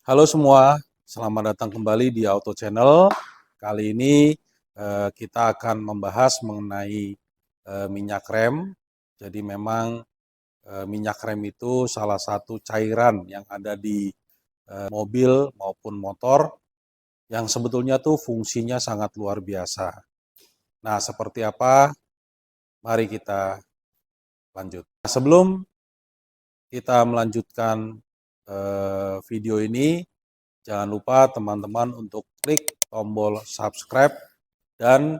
Halo semua, selamat datang kembali di Auto Channel. Kali ini kita akan membahas mengenai minyak rem. Jadi memang minyak rem itu salah satu cairan yang ada di mobil maupun motor yang sebetulnya tuh fungsinya sangat luar biasa. Nah, seperti apa? Mari kita lanjut. Nah, sebelum kita melanjutkan video ini, jangan lupa teman-teman untuk klik tombol subscribe dan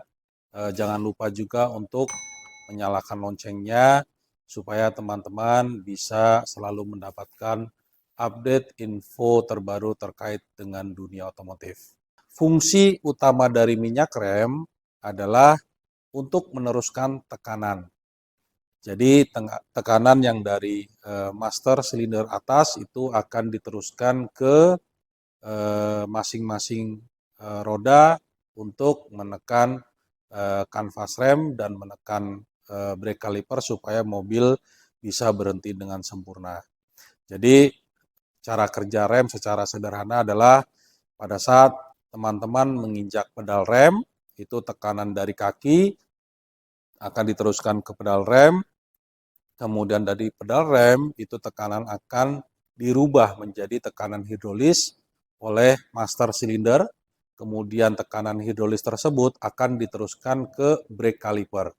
jangan lupa juga untuk menyalakan loncengnya supaya teman-teman bisa selalu mendapatkan update info terbaru terkait dengan dunia otomotif. Fungsi utama dari minyak rem adalah untuk meneruskan tekanan. Jadi tekanan yang dari master silinder atas itu akan diteruskan ke masing-masing roda untuk menekan kanvas rem dan menekan brake caliper supaya mobil bisa berhenti dengan sempurna. Jadi cara kerja rem secara sederhana adalah pada saat teman-teman menginjak pedal rem, itu tekanan dari kaki akan diteruskan ke pedal rem, kemudian dari pedal rem itu tekanan akan dirubah menjadi tekanan hidrolis oleh master silinder, kemudian tekanan hidrolis tersebut akan diteruskan ke brake caliper.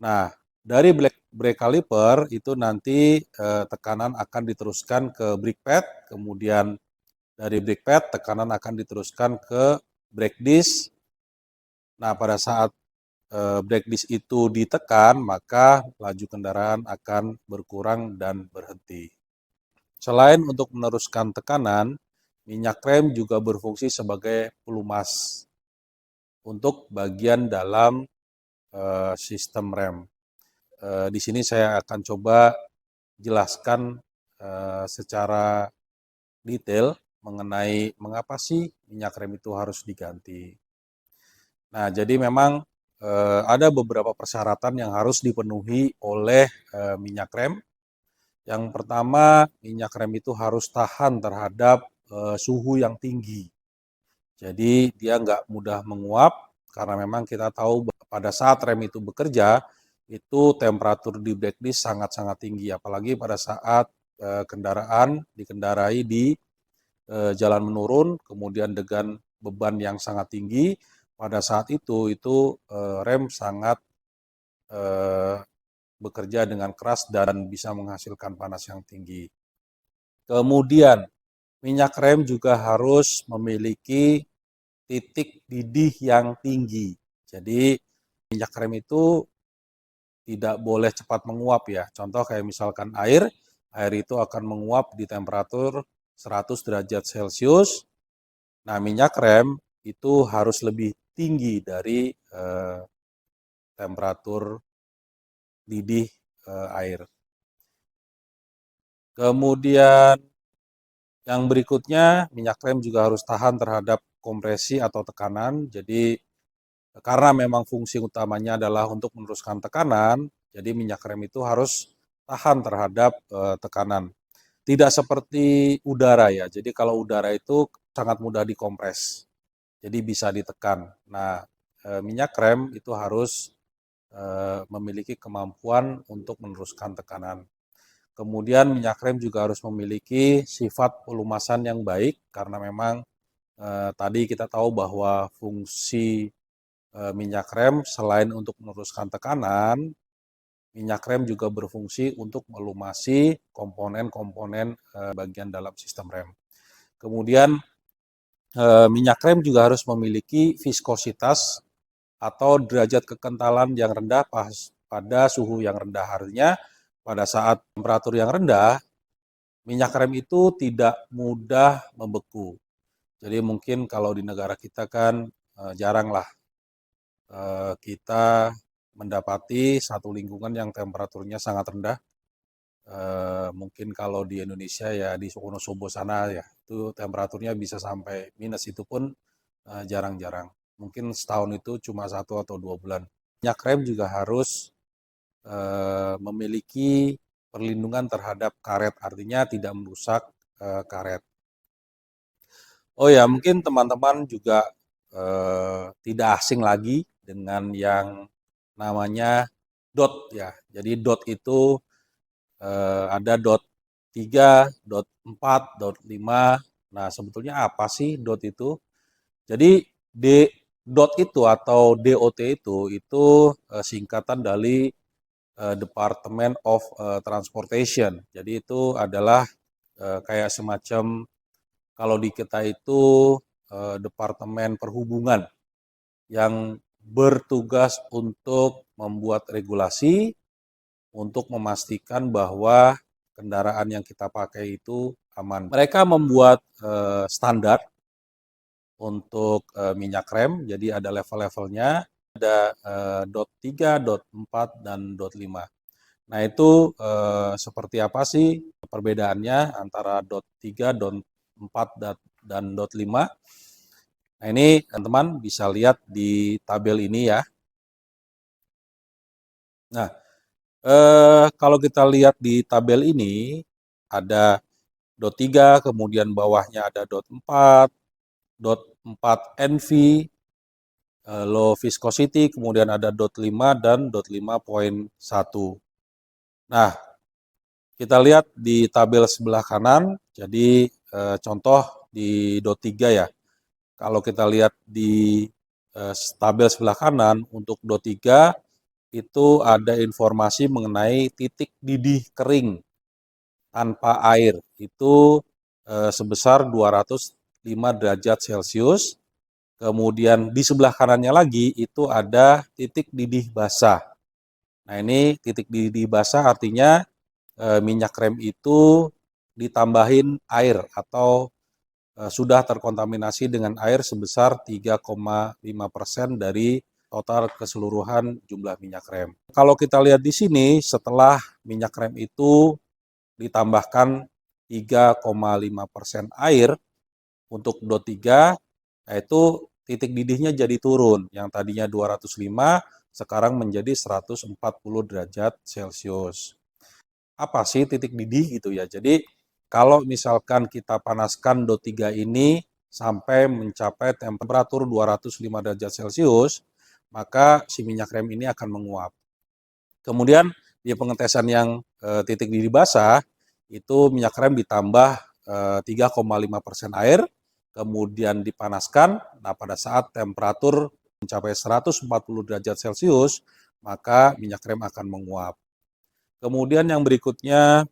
Nah, dari brake caliper itu nanti tekanan akan diteruskan ke brake pad, kemudian dari brake pad tekanan akan diteruskan ke brake disc. Nah, pada saat brake disc itu ditekan, maka laju kendaraan akan berkurang dan berhenti. Selain untuk meneruskan tekanan, minyak rem juga berfungsi sebagai pelumas untuk bagian dalam sistem rem. Di sini saya akan coba jelaskan secara detail mengenai mengapa sih minyak rem itu harus diganti. Nah, jadi memang ada beberapa persyaratan yang harus dipenuhi oleh minyak rem. Yang pertama, minyak rem itu harus tahan terhadap suhu yang tinggi. Jadi dia nggak mudah menguap karena memang kita tahu pada saat rem itu bekerja, itu temperatur di brake disc sangat-sangat tinggi. Apalagi pada saat kendaraan dikendarai di jalan menurun, kemudian dengan beban yang sangat tinggi, pada saat itu rem sangat bekerja dengan keras dan bisa menghasilkan panas yang tinggi. Kemudian minyak rem juga harus memiliki titik didih yang tinggi. Jadi minyak rem itu tidak boleh cepat menguap ya. Contoh kayak misalkan air itu akan menguap di temperatur 100 derajat Celcius. Nah, minyak rem itu harus lebih tinggi dari temperatur didih air. Kemudian yang berikutnya, minyak rem juga harus tahan terhadap kompresi atau tekanan. Jadi karena memang fungsi utamanya adalah untuk meneruskan tekanan, jadi minyak rem itu harus tahan terhadap tekanan. Tidak seperti udara ya. Jadi kalau udara itu sangat mudah dikompres. Jadi bisa ditekan. Nah, minyak rem itu harus memiliki kemampuan untuk meneruskan tekanan. Kemudian minyak rem juga harus memiliki sifat pelumasan yang baik karena memang tadi kita tahu bahwa fungsi minyak rem selain untuk meneruskan tekanan, minyak rem juga berfungsi untuk melumasi komponen-komponen bagian dalam sistem rem. Kemudian minyak rem juga harus memiliki viskositas atau derajat kekentalan yang rendah pada suhu yang rendah. Artinya pada saat temperatur yang rendah, minyak rem itu tidak mudah membeku. Jadi mungkin kalau di negara kita kan jaranglah kita mendapati satu lingkungan yang temperaturnya sangat rendah. Mungkin kalau di Indonesia ya di Wonosobo sana ya, itu temperaturnya bisa sampai minus, itu pun jarang-jarang. Mungkin setahun itu cuma 1 atau 2 bulan. Minyak rem juga harus memiliki perlindungan terhadap karet, artinya tidak merusak karet. Oh ya, mungkin teman-teman juga tidak asing lagi dengan yang namanya dot ya. Jadi dot itu ada dot 3, dot 4, dot 5. Nah, sebetulnya apa sih dot itu? Jadi dot itu atau DOT itu singkatan dari Department of Transportation. Jadi itu adalah kayak semacam kalau di kita itu Departemen Perhubungan yang bertugas untuk membuat regulasi untuk memastikan bahwa kendaraan yang kita pakai itu aman. Mereka membuat standar untuk minyak rem, jadi ada level-levelnya, ada dot 3, dot 4, dan dot 5. Nah itu seperti apa sih perbedaannya antara dot 3, dot 4, dan dot 5? Nah ini teman-teman bisa lihat di tabel ini ya. Nah kalau kita lihat di tabel ini ada dot 3, kemudian bawahnya ada dot 4 NV, low viscosity, kemudian ada dot 5 dan dot 5.1. Nah, kita lihat di tabel sebelah kanan, jadi contoh di dot 3 ya. Kalau kita lihat di tabel sebelah kanan untuk dot 3 itu ada informasi mengenai titik didih kering tanpa air. Itu sebesar 205 derajat Celcius. Kemudian di sebelah kanannya lagi itu ada titik didih basah. Nah ini titik didih basah artinya minyak rem itu ditambahin air atau sudah terkontaminasi dengan air sebesar 3,5% dari total keseluruhan jumlah minyak rem. Kalau kita lihat di sini setelah minyak rem itu ditambahkan 3,5% air untuk dot 3, yaitu titik didihnya jadi turun. Yang tadinya 205, sekarang menjadi 140 derajat Celcius. Apa sih titik didih gitu ya? Jadi kalau misalkan kita panaskan dot 3 ini sampai mencapai temperatur 205 derajat Celcius, maka si minyak rem ini akan menguap. Kemudian di pengetesan yang titik didih basah, itu minyak rem ditambah 3,5% air, kemudian dipanaskan. Nah, pada saat temperatur mencapai 140 derajat Celcius, maka minyak rem akan menguap. Kemudian yang berikutnya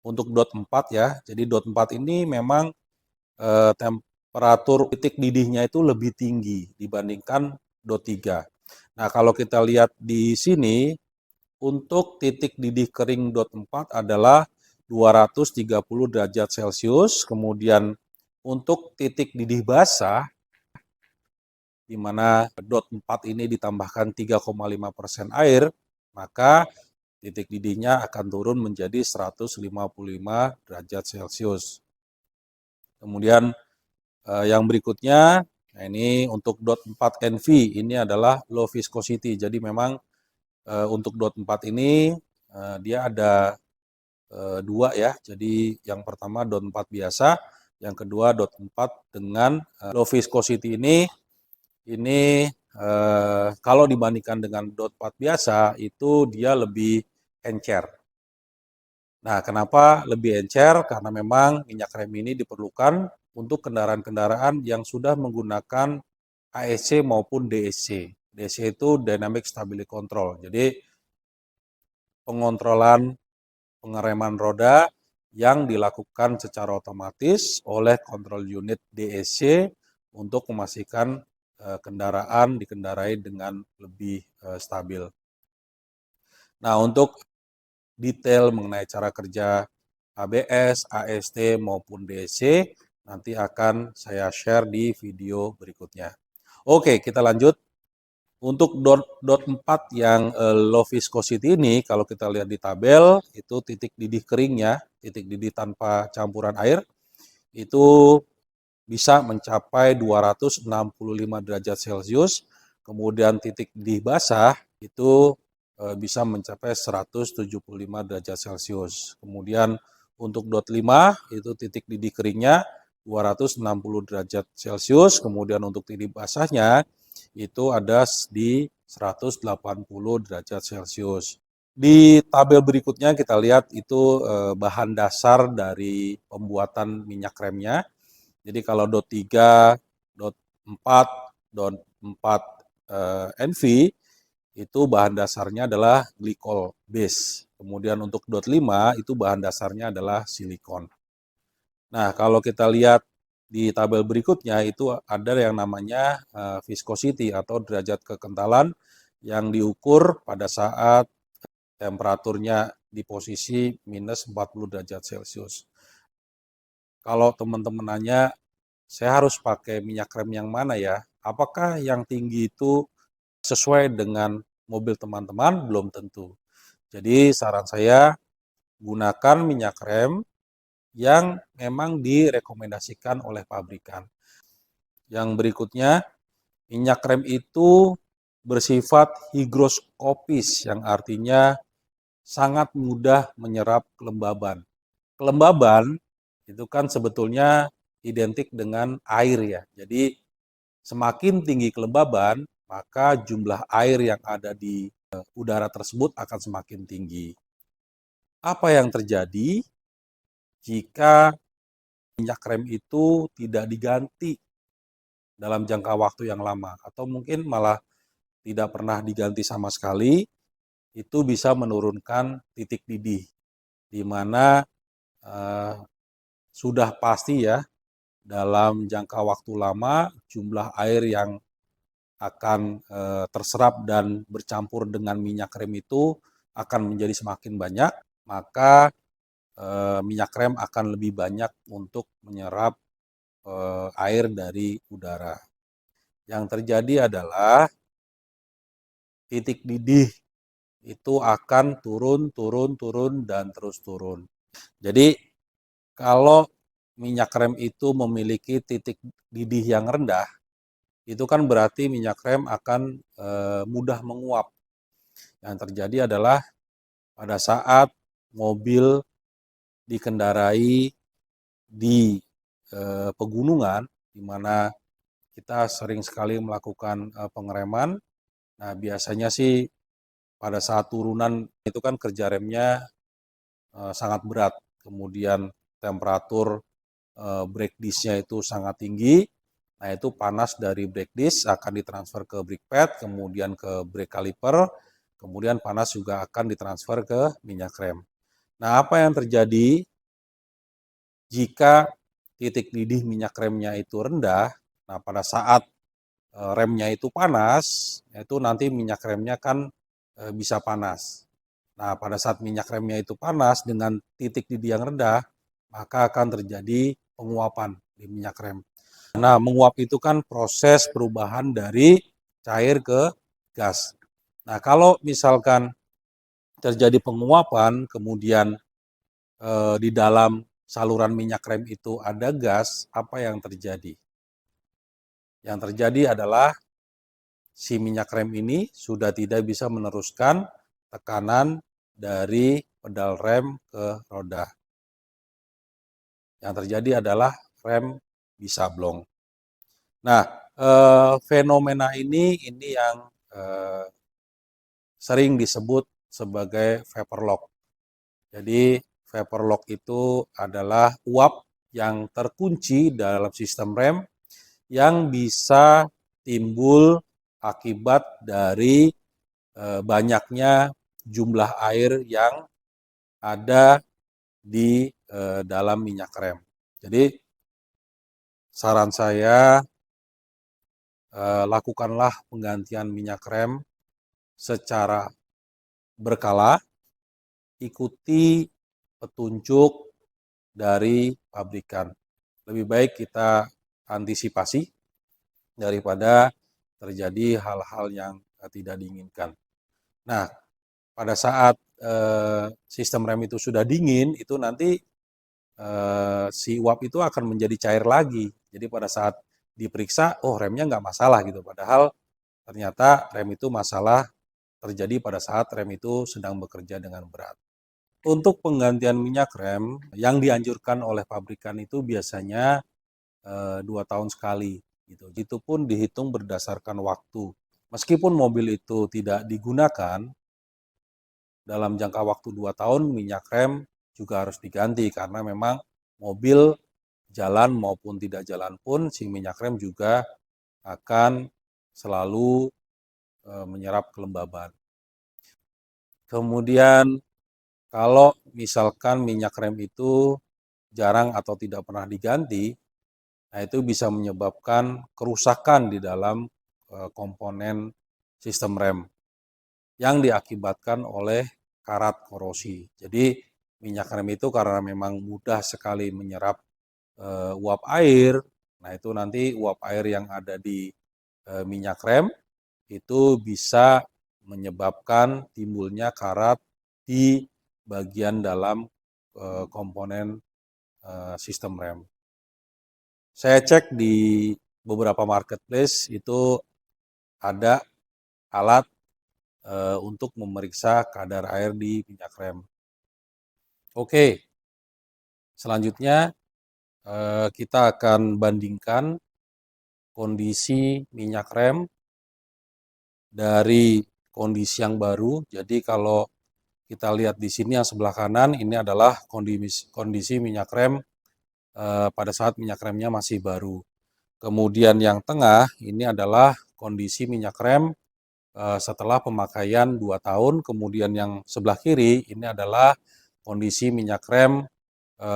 untuk dot 4 ya. Jadi dot 4 ini memang temperatur titik didihnya itu lebih tinggi dibandingkan dot 3. Nah, kalau kita lihat di sini untuk titik didih kering dot 4 adalah 230 derajat Celcius, kemudian untuk titik didih basah, di mana dot 4 ini ditambahkan 3,5% air, maka titik didihnya akan turun menjadi 155 derajat Celcius. Kemudian yang berikutnya, nah ini untuk dot 4 NV, ini adalah low viscosity. Jadi memang untuk dot 4 ini dia ada dua ya. Jadi yang pertama dot 4 biasa, yang kedua dot 4 dengan low viscosity ini kalau dibandingkan dengan dot 4 biasa itu dia lebih encer. Nah, kenapa lebih encer? Karena memang minyak rem ini diperlukan untuk kendaraan-kendaraan yang sudah menggunakan ASC maupun DSC. DSC itu Dynamic Stability Control. Jadi pengontrolan pengereman roda yang dilakukan secara otomatis oleh kontrol unit DSC untuk memastikan kendaraan dikendarai dengan lebih stabil. Nah, untuk detail mengenai cara kerja ABS, AST maupun DSC nanti akan saya share di video berikutnya. Oke, kita lanjut. Untuk dot 4 yang low viscosity ini, kalau kita lihat di tabel, itu titik didih keringnya, titik didih tanpa campuran air, itu bisa mencapai 265 derajat Celcius, kemudian titik didih basah itu bisa mencapai 175 derajat Celcius. Kemudian untuk dot 5 itu titik didih keringnya 260 derajat Celcius, kemudian untuk titik basahnya itu ada di 180 derajat Celcius. Di tabel berikutnya kita lihat itu bahan dasar dari pembuatan minyak remnya. Jadi kalau dot 3, dot 4, dot 4 NV itu bahan dasarnya adalah glikol base. Kemudian untuk dot 5 itu bahan dasarnya adalah silikon. Nah, kalau kita lihat di tabel berikutnya itu ada yang namanya viscosity atau derajat kekentalan yang diukur pada saat temperaturnya di posisi minus 40 derajat Celcius. Kalau teman-teman nanya, saya harus pakai minyak rem yang mana ya? Apakah yang tinggi itu sesuai dengan mobil teman-teman? Belum tentu. Jadi saran saya gunakan minyak rem yang memang direkomendasikan oleh pabrikan. Yang berikutnya, minyak rem itu bersifat higroskopis, yang artinya sangat mudah menyerap kelembaban. Kelembaban itu kan sebetulnya identik dengan air ya. Jadi semakin tinggi kelembaban, maka jumlah air yang ada di udara tersebut akan semakin tinggi. Apa yang terjadi jika minyak rem itu tidak diganti dalam jangka waktu yang lama atau mungkin malah tidak pernah diganti sama sekali, itu bisa menurunkan titik didih di mana sudah pasti ya dalam jangka waktu lama jumlah air yang akan terserap dan bercampur dengan minyak rem itu akan menjadi semakin banyak, maka minyak rem akan lebih banyak untuk menyerap air dari udara. Yang terjadi adalah titik didih itu akan turun, turun, turun, dan terus turun. Jadi kalau minyak rem itu memiliki titik didih yang rendah, itu kan berarti minyak rem akan mudah menguap. Yang terjadi adalah pada saat mobil dikendarai di pegunungan, di mana kita sering sekali melakukan pengereman. Nah, biasanya sih pada saat turunan itu kan kerja remnya sangat berat. Kemudian temperatur brake disc-nya itu sangat tinggi. Nah, itu panas dari brake disc akan ditransfer ke brake pad, kemudian ke brake caliper, kemudian panas juga akan ditransfer ke minyak rem. Nah, apa yang terjadi jika titik didih minyak remnya itu rendah? Nah, pada saat remnya itu panas, itu nanti minyak remnya kan bisa panas. Nah, pada saat minyak remnya itu panas dengan titik didih yang rendah, maka akan terjadi penguapan di minyak rem. Nah, menguap itu kan proses perubahan dari cair ke gas. Nah, kalau misalkan terjadi penguapan, kemudian di dalam saluran minyak rem itu ada gas, apa yang terjadi? Yang terjadi adalah si minyak rem ini sudah tidak bisa meneruskan tekanan dari pedal rem ke roda. Yang terjadi adalah rem bisa blong. Nah, fenomena ini yang sering disebut sebagai vapor lock. Jadi vapor lock itu adalah uap yang terkunci dalam sistem rem yang bisa timbul akibat dari banyaknya jumlah air yang ada di dalam minyak rem. Jadi saran saya lakukanlah penggantian minyak rem secara berkala, ikuti petunjuk dari pabrikan. Lebih baik kita antisipasi daripada terjadi hal-hal yang tidak diinginkan. Nah, pada saat sistem rem itu sudah dingin, itu nanti si uap itu akan menjadi cair lagi. Jadi pada saat diperiksa, oh remnya nggak masalah gitu. Padahal ternyata rem itu masalah terjadi pada saat rem itu sedang bekerja dengan berat. Untuk penggantian minyak rem yang dianjurkan oleh pabrikan itu biasanya 2 tahun sekali gitu. Itu pun dihitung berdasarkan waktu. Meskipun mobil itu tidak digunakan dalam jangka waktu 2 tahun, minyak rem juga harus diganti karena memang mobil jalan maupun tidak jalan pun si minyak rem juga akan selalu menyerap kelembaban. Kemudian kalau misalkan minyak rem itu jarang atau tidak pernah diganti, nah itu bisa menyebabkan kerusakan di dalam komponen sistem rem yang diakibatkan oleh karat korosi. Jadi minyak rem itu karena memang mudah sekali menyerap uap air, nah itu nanti uap air yang ada di minyak rem itu bisa menyebabkan timbulnya karat di bagian dalam komponen sistem rem. Saya cek di beberapa marketplace itu ada alat untuk memeriksa kadar air di minyak rem. Oke, selanjutnya kita akan bandingkan kondisi minyak rem dari kondisi yang baru. Jadi kalau kita lihat di sini yang sebelah kanan ini adalah kondisi minyak rem pada saat minyak remnya masih baru. Kemudian yang tengah ini adalah kondisi minyak rem setelah pemakaian 2 tahun. Kemudian yang sebelah kiri ini adalah kondisi minyak rem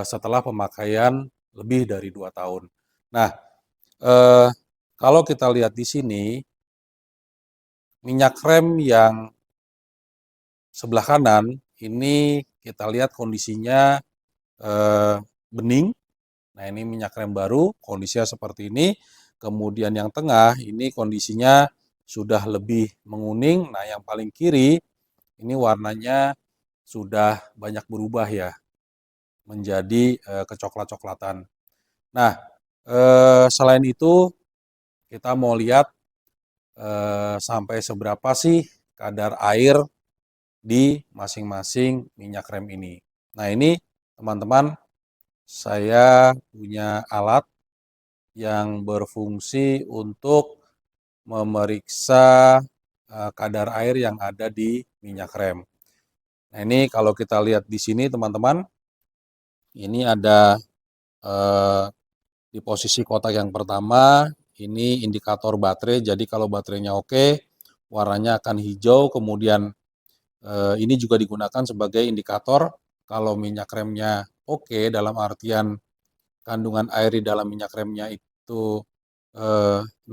setelah pemakaian lebih dari 2 tahun. Nah, kalau kita lihat di sini, minyak rem yang sebelah kanan ini kita lihat kondisinya bening. Nah, ini minyak rem baru, kondisinya seperti ini. Kemudian yang tengah ini kondisinya sudah lebih menguning. Nah, yang paling kiri ini warnanya sudah banyak berubah ya, menjadi kecoklat-coklatan. Nah, selain itu kita mau lihat sampai seberapa sih kadar air di masing-masing minyak rem ini. Nah, ini teman-teman, saya punya alat yang berfungsi untuk memeriksa kadar air yang ada di minyak rem. Nah, ini kalau kita lihat di sini teman-teman, ini ada di posisi kotak yang pertama, ini indikator baterai. Jadi kalau baterainya oke, warnanya akan hijau. Kemudian ini juga digunakan sebagai indikator kalau minyak remnya oke, dalam artian kandungan air di dalam minyak remnya itu 0%,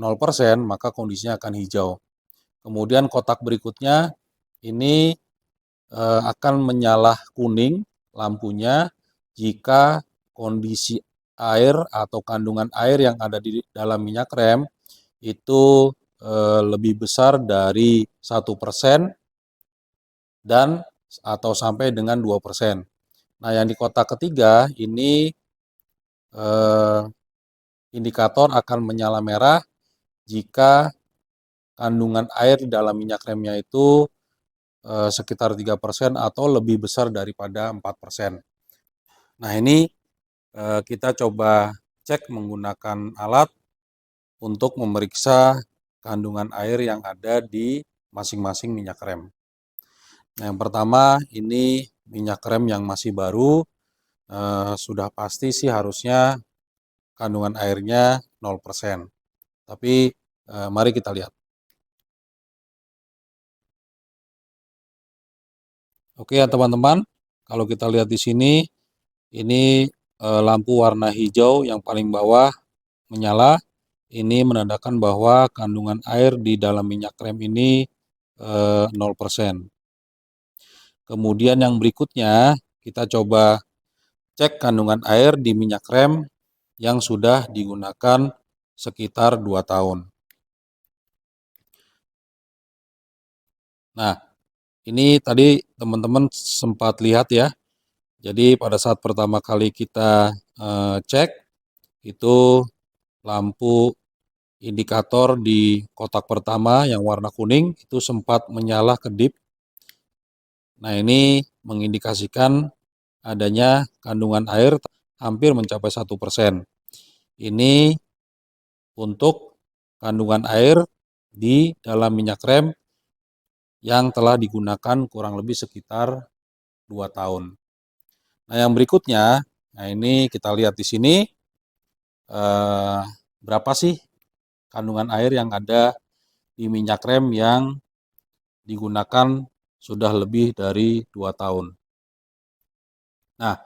maka kondisinya akan hijau. Kemudian kotak berikutnya ini akan menyala kuning lampunya jika kondisi air atau kandungan air yang ada di dalam minyak rem itu lebih besar dari 1% dan atau sampai dengan 2%. Nah, yang di kotak ketiga ini indikator akan menyala merah jika kandungan air di dalam minyak remnya itu sekitar 3% atau lebih besar daripada 4%. Nah, ini kita coba cek menggunakan alat untuk memeriksa kandungan air yang ada di masing-masing minyak rem. Nah, yang pertama ini minyak rem yang masih baru, sudah pasti sih harusnya kandungan airnya 0%. Tapi mari kita lihat. Oke ya teman-teman, kalau kita lihat di sini, ini lampu warna hijau yang paling bawah menyala. Ini menandakan bahwa kandungan air di dalam minyak rem ini 0%. Kemudian yang berikutnya, kita coba cek kandungan air di minyak rem yang sudah digunakan sekitar 2 tahun. Nah, ini tadi teman-teman sempat lihat ya. Jadi pada saat pertama kali kita cek, itu lampu indikator di kotak pertama yang warna kuning itu sempat menyala kedip. Nah, ini mengindikasikan adanya kandungan air hampir mencapai 1%. ini untuk kandungan air di dalam minyak rem yang telah digunakan kurang lebih sekitar 2 tahun. Nah, yang berikutnya, nah ini kita lihat di sini berapa sih kandungan air yang ada di minyak rem yang digunakan sudah lebih dari 2 tahun. Nah,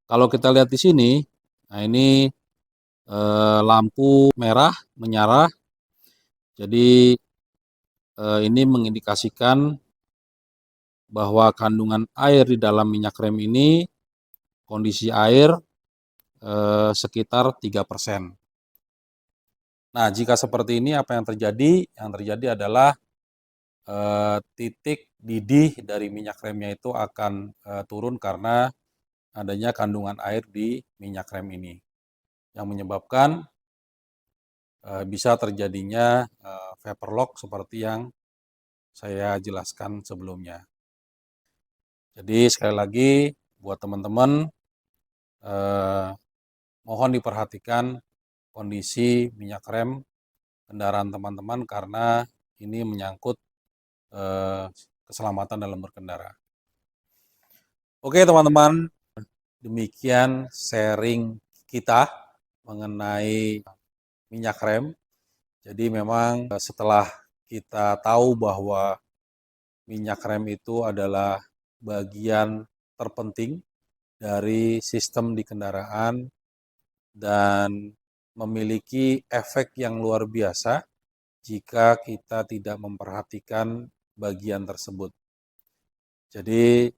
kalau kita lihat di sini, nah ini lampu merah menyala, jadi ini mengindikasikan bahwa kandungan air di dalam minyak rem ini kondisi air sekitar 3%. Nah, jika seperti ini apa yang terjadi? Yang terjadi adalah titik didih dari minyak remnya itu akan turun karena adanya kandungan air di minyak rem ini, yang menyebabkan bisa terjadinya vapor lock seperti yang saya jelaskan sebelumnya. Jadi sekali lagi buat teman-teman, mohon diperhatikan kondisi minyak rem kendaraan teman-teman karena ini menyangkut keselamatan dalam berkendara. Oke teman-teman, demikian sharing kita mengenai minyak rem. Jadi memang setelah kita tahu bahwa minyak rem itu adalah bagian terpenting dari sistem di kendaraan dan memiliki efek yang luar biasa jika kita tidak memperhatikan bagian tersebut. Jadi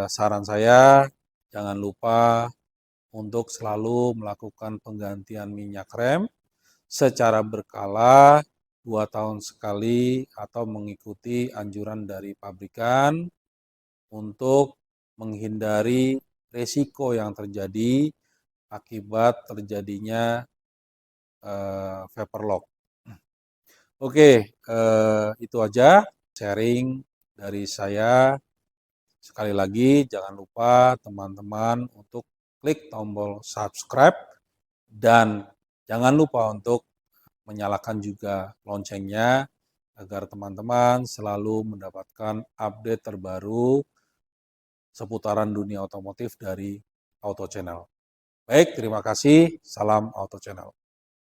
saran saya jangan lupa untuk selalu melakukan penggantian minyak rem secara berkala 2 tahun sekali atau mengikuti anjuran dari pabrikan untuk menghindari resiko yang terjadi akibat terjadinya vapor lock. Oke, itu aja sharing dari saya. Sekali lagi jangan lupa teman-teman untuk klik tombol subscribe dan jangan lupa untuk menyalakan juga loncengnya agar teman-teman selalu mendapatkan update terbaru seputaran dunia otomotif dari Auto Channel. Baik, terima kasih. Salam Auto Channel.